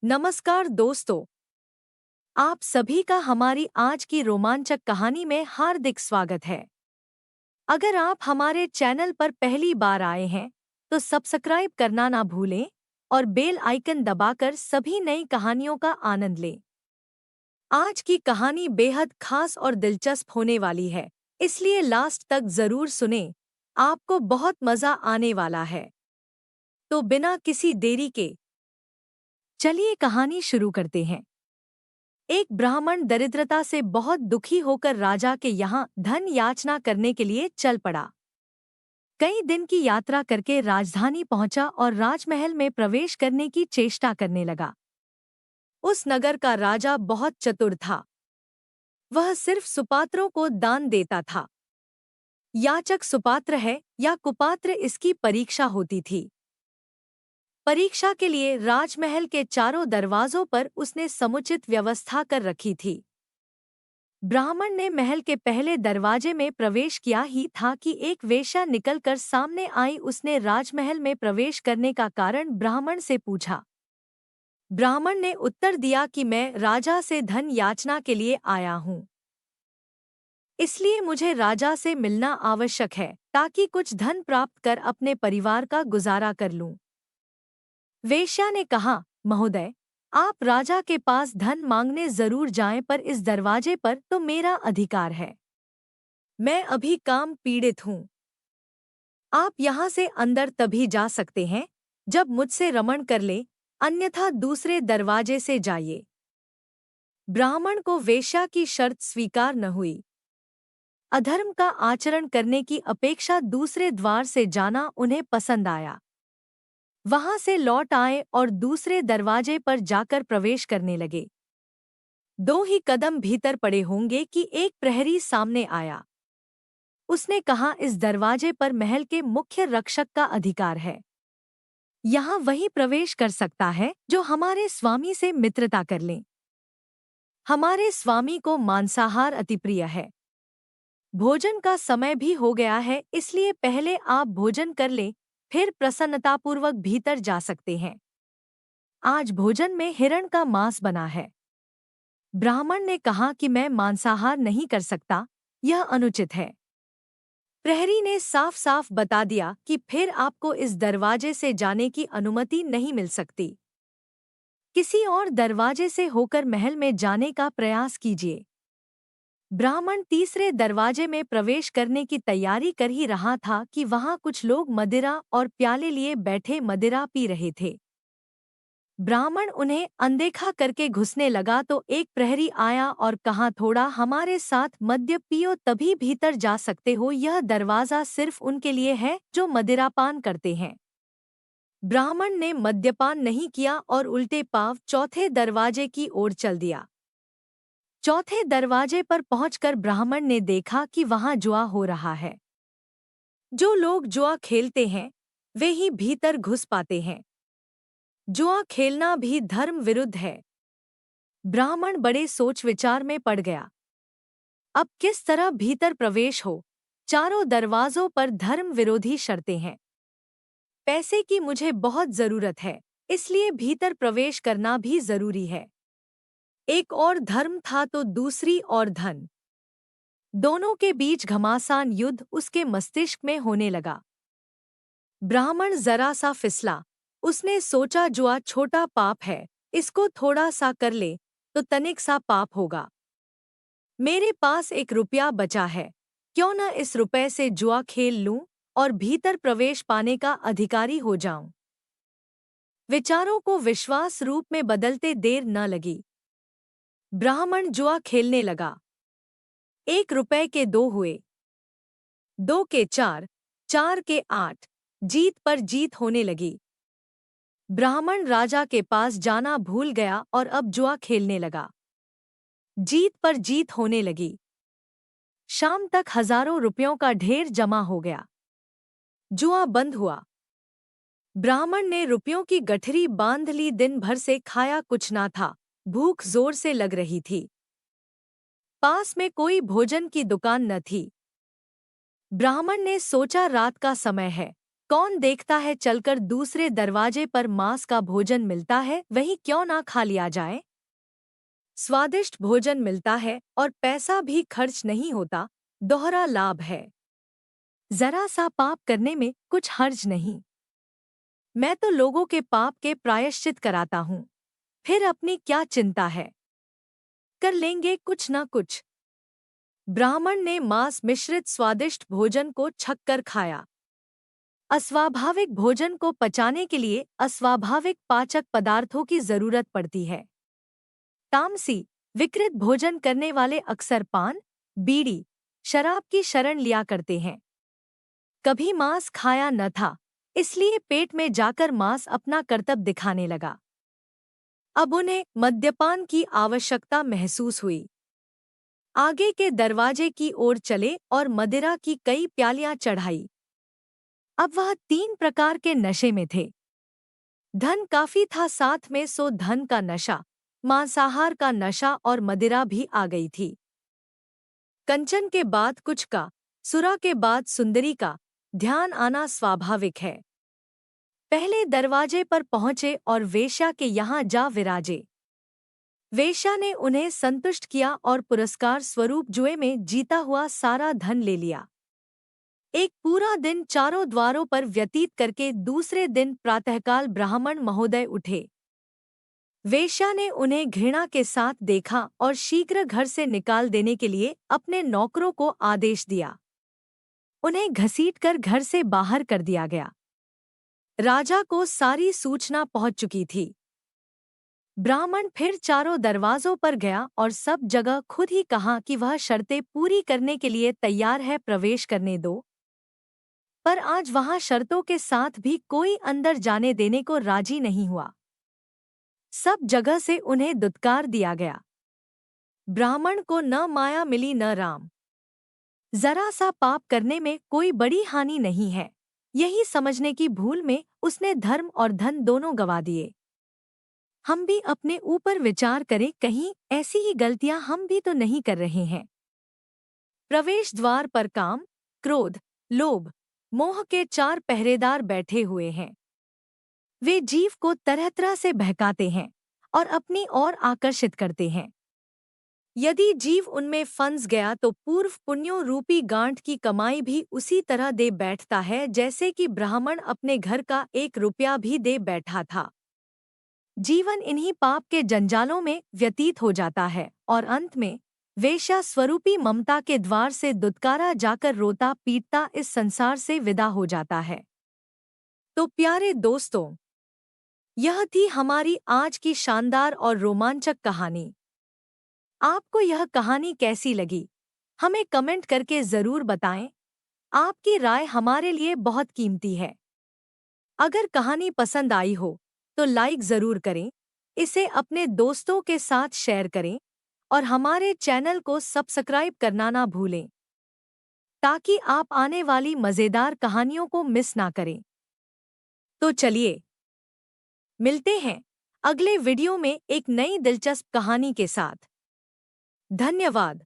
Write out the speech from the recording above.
नमस्कार दोस्तों, आप सभी का हमारी आज की रोमांचक कहानी में हार्दिक स्वागत है। अगर आप हमारे चैनल पर पहली बार आए हैं, तो सब्सक्राइब करना ना भूलें और बेल आइकन दबाकर सभी नई कहानियों का आनंद लें। आज की कहानी बेहद खास और दिलचस्प होने वाली है, इसलिए लास्ट तक जरूर सुनें, आपको बहुत मजा आने वाला है। तो बिना किसी देरी के चलिए कहानी शुरू करते हैं। एक ब्राह्मण दरिद्रता से बहुत दुखी होकर राजा के यहाँ धन याचना करने के लिए चल पड़ा। कई दिन की यात्रा करके राजधानी पहुंचा और राजमहल में प्रवेश करने की चेष्टा करने लगा। उस नगर का राजा बहुत चतुर था। वह सिर्फ सुपात्रों को दान देता था। याचक सुपात्र है या कुपात्र, इसकी परीक्षा होती थी। परीक्षा के लिए राजमहल के चारों दरवाजों पर उसने समुचित व्यवस्था कर रखी थी। ब्राह्मण ने महल के पहले दरवाजे में प्रवेश किया ही था कि एक वेश्या निकलकर सामने आई। उसने राजमहल में प्रवेश करने का कारण ब्राह्मण से पूछा। ब्राह्मण ने उत्तर दिया कि मैं राजा से धन याचना के लिए आया हूँ, इसलिए मुझे राजा से मिलना आवश्यक है ताकि कुछ धन प्राप्त कर अपने परिवार का गुजारा कर लूं। वेश्या ने कहा, महोदय, आप राजा के पास धन मांगने जरूर जाएं, पर इस दरवाजे पर तो मेरा अधिकार है। मैं अभी काम पीड़ित हूँ। आप यहाँ से अंदर तभी जा सकते हैं जब मुझसे रमण कर ले, अन्यथा दूसरे दरवाजे से जाइए। ब्राह्मण को वेश्या की शर्त स्वीकार न हुई। अधर्म का आचरण करने की अपेक्षा दूसरे द्वार से जाना उन्हें पसंद आया। वहां से लौट आए और दूसरे दरवाजे पर जाकर प्रवेश करने लगे। 2 ही कदम भीतर पड़े होंगे कि एक प्रहरी सामने आया। उसने कहा, इस दरवाजे पर महल के मुख्य रक्षक का अधिकार है। यहाँ वही प्रवेश कर सकता है जो हमारे स्वामी से मित्रता कर ले। हमारे स्वामी को मांसाहार अति प्रिय है। भोजन का समय भी हो गया है, इसलिए पहले आप भोजन कर लें, फिर प्रसन्नतापूर्वक भीतर जा सकते हैं। आज भोजन में हिरण का मांस बना है। ब्राह्मण ने कहा कि मैं मांसाहार नहीं कर सकता, यह अनुचित है। प्रहरी ने साफ साफ बता दिया कि फिर आपको इस दरवाजे से जाने की अनुमति नहीं मिल सकती। किसी और दरवाजे से होकर महल में जाने का प्रयास कीजिए। ब्राह्मण तीसरे दरवाजे में प्रवेश करने की तैयारी कर ही रहा था कि वहां कुछ लोग मदिरा और प्याले लिए बैठे मदिरा पी रहे थे। ब्राह्मण उन्हें अनदेखा करके घुसने लगा तो एक प्रहरी आया और कहा, थोड़ा हमारे साथ मद्य पियो तभी भीतर जा सकते हो। यह दरवाजा सिर्फ उनके लिए है जो मदिरापान करते हैं। ब्राह्मण ने मद्यपान नहीं किया और उल्टे पांव चौथे दरवाजे की ओर चल दिया। चौथे दरवाजे पर पहुंचकर ब्राह्मण ने देखा कि वहां जुआ हो रहा है। जो लोग जुआ खेलते हैं वे ही भीतर घुस पाते हैं। जुआ खेलना भी धर्म विरुद्ध है। ब्राह्मण बड़े सोच विचार में पड़ गया। अब किस तरह भीतर प्रवेश हो? चारों दरवाजों पर धर्म विरोधी शर्तें हैं। पैसे की मुझे बहुत जरूरत है, इसलिए भीतर प्रवेश करना भी जरूरी है। एक और धर्म था तो दूसरी और धन। दोनों के बीच घमासान युद्ध उसके मस्तिष्क में होने लगा। ब्राह्मण जरा सा फिसला। उसने सोचा, जुआ छोटा पाप है, इसको थोड़ा सा कर ले तो तनिक सा पाप होगा। मेरे पास 1 रुपया बचा है, क्यों न इस रुपए से जुआ खेल लूं और भीतर प्रवेश पाने का अधिकारी हो जाऊं। विचारों को विश्वास रूप में बदलते देर न लगी। ब्राह्मण जुआ खेलने लगा। 1 रुपए के 2 हुए, 2 के 4, 4 के 8। जीत पर जीत होने लगी। ब्राह्मण राजा के पास जाना भूल गया और अब जुआ खेलने लगा। जीत पर जीत होने लगी। शाम तक हजारों रुपयों का ढेर जमा हो गया। जुआ बंद हुआ। ब्राह्मण ने रुपयों की गठरी बांध ली। दिन भर से खाया कुछ ना था, भूख जोर से लग रही थी। पास में कोई भोजन की दुकान न थी। ब्राह्मण ने सोचा, रात का समय है, कौन देखता है चलकर दूसरे दरवाजे पर मांस का भोजन मिलता है, वही क्यों ना खा लिया जाए। स्वादिष्ट भोजन मिलता है और पैसा भी खर्च नहीं होता, दोहरा लाभ है। जरा सा पाप करने में कुछ हर्ज नहीं। मैं तो लोगों के पाप के प्रायश्चित कराता हूँ, फिर अपनी क्या चिंता है, कर लेंगे कुछ ना कुछ। ब्राह्मण ने मांस मिश्रित स्वादिष्ट भोजन को छककर खाया। अस्वाभाविक भोजन को पचाने के लिए अस्वाभाविक पाचक पदार्थों की जरूरत पड़ती है। तामसी विकृत भोजन करने वाले अक्सर पान, बीड़ी, शराब की शरण लिया करते हैं। कभी मांस खाया न था, इसलिए पेट में जाकर मांस अपना कर्तव्य दिखाने लगा। अब उन्हें मद्यपान की आवश्यकता महसूस हुई। आगे के दरवाजे की ओर चले और मदिरा की कई प्यालियां चढ़ाई। अब वह 3 प्रकार के नशे में थे। धन काफी था, साथ में सो धन का नशा, मांसाहार का नशा और मदिरा भी आ गई थी। कंचन के बाद कुछ का, सुरा के बाद सुंदरी का ध्यान आना स्वाभाविक है। पहले दरवाजे पर पहुंचे और वेश्या के यहाँ जा विराजे। वेश्या ने उन्हें संतुष्ट किया और पुरस्कार स्वरूप जुए में जीता हुआ सारा धन ले लिया। एक पूरा दिन चारों द्वारों पर व्यतीत करके दूसरे दिन प्रातःकाल ब्राह्मण महोदय उठे। वेश्या ने उन्हें घृणा के साथ देखा और शीघ्र घर से निकाल देने के लिए अपने नौकरों को आदेश दिया। उन्हें घसीटकर घर से बाहर कर दिया गया। राजा को सारी सूचना पहुंच चुकी थी। ब्राह्मण फिर चारों दरवाजों पर गया और सब जगह खुद ही कहा कि वह शर्तें पूरी करने के लिए तैयार है, प्रवेश करने दो। पर आज वहां शर्तों के साथ भी कोई अंदर जाने देने को राजी नहीं हुआ। सब जगह से उन्हें दुत्कार दिया गया। ब्राह्मण को न माया मिली न राम। जरा सा पाप करने में कोई बड़ी हानि नहीं है, यही समझने की भूल में उसने धर्म और धन दोनों गवा दिए। हम भी अपने ऊपर विचार करें, कहीं ऐसी ही गलतियां हम भी तो नहीं कर रहे हैं। प्रवेश द्वार पर काम, क्रोध, लोभ, मोह के 4 पहरेदार बैठे हुए हैं। वे जीव को तरह तरह से बहकाते हैं और अपनी ओर आकर्षित करते हैं। यदि जीव उनमें फंस गया तो पूर्व पुण्यों रूपी गांठ की कमाई भी उसी तरह दे बैठता है जैसे कि ब्राह्मण अपने घर का 1 रुपया भी दे बैठा था। जीवन इन्हीं पाप के जंजालों में व्यतीत हो जाता है और अंत में वेश्या स्वरूपी ममता के द्वार से दुत्कारा जाकर रोता पीटता इस संसार से विदा हो जाता है। तो प्यारे दोस्तों, यह थी हमारी आज की शानदार और रोमांचक कहानी। आपको यह कहानी कैसी लगी, हमें कमेंट करके जरूर बताएं। आपकी राय हमारे लिए बहुत कीमती है। अगर कहानी पसंद आई हो तो लाइक जरूर करें, इसे अपने दोस्तों के साथ शेयर करें और हमारे चैनल को सब्सक्राइब करना ना भूलें, ताकि आप आने वाली मज़ेदार कहानियों को मिस ना करें। तो चलिए, मिलते हैं अगले वीडियो में एक नई दिलचस्प कहानी के साथ। धन्यवाद।